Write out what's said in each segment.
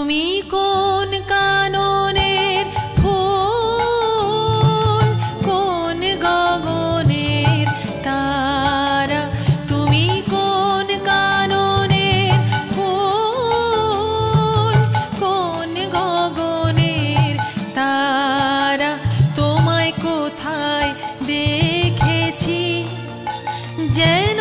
তুমি কোন কাননের ফুল, কোন গগনের তারা, তুমি কোন কাননের ফুল, কোন গগনের তারা, তোমায় কোথায় দেখেছি যেন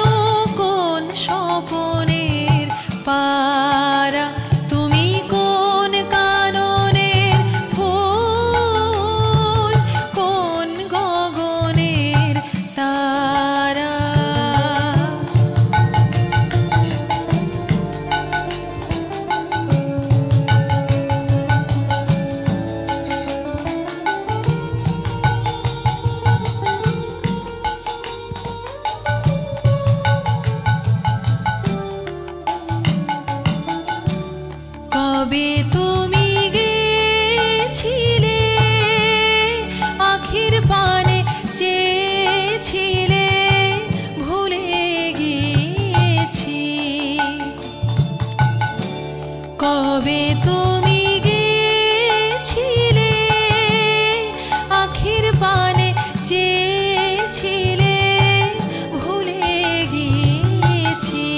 কোন স্বপনের পারা, তুমি কোন কাননের ফুল, কোন গগনের তারা। কবে তুমি গেছিলে আখির পানে চেয়েছিলে, ভুলে গিয়েছি। কবে তুমি গেছিলে আখির পানে চেয়েছিলে, ভুলে গিয়েছি।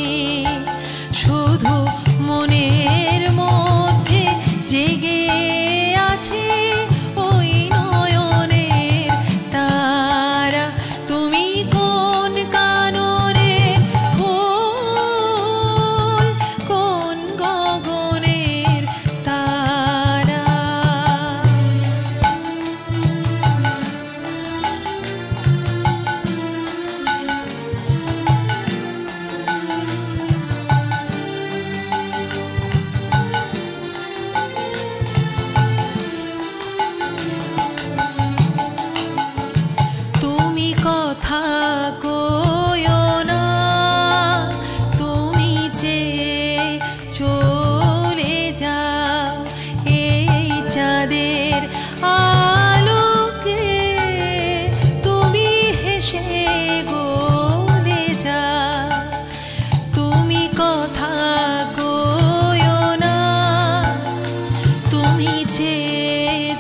শুধু মনের মধ্যে জেগে আছে ওই নয়নের তারা, তুমি কোন কাননের ফুল, কোন গগনের তারা। তুমি কথা কইও না, তুমি যে চলে যাও এই চাঁদের আলোকে, তুমি হেসে গলে যাও। তুমি কথা কইও না, তুমি যে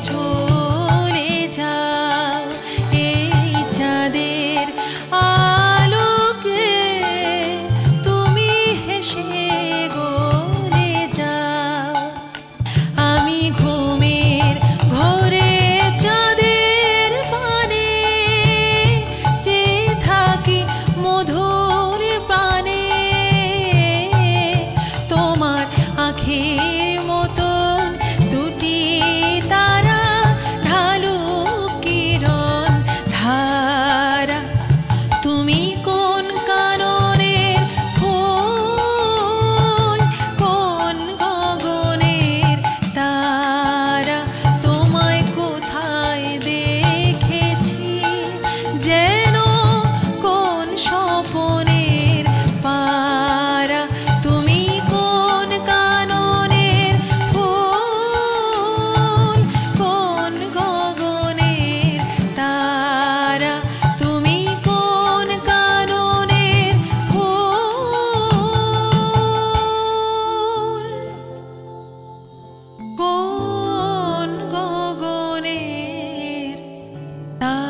চলে যাও এই চাঁদের আলোকে, তুমি হেসে গলে যাও। আমি ঘুমের ঘরে চাঁদের পানে চেয়ে থাকি মধুর প্রাণে, তোমার আঁখের মতন দুটি তারা ঢালু কিরণ ধারা, তুমি কোন কাননের ফুল, কোন গগনের তারা, তোমায় কোথায় দেখেছি যেন কোন স্বপনের পারা, তুমি কোন কাননের ফুল, কোন গগনের তারা, তুমি কোন কাননের ফুল, কোন গগনের তারা।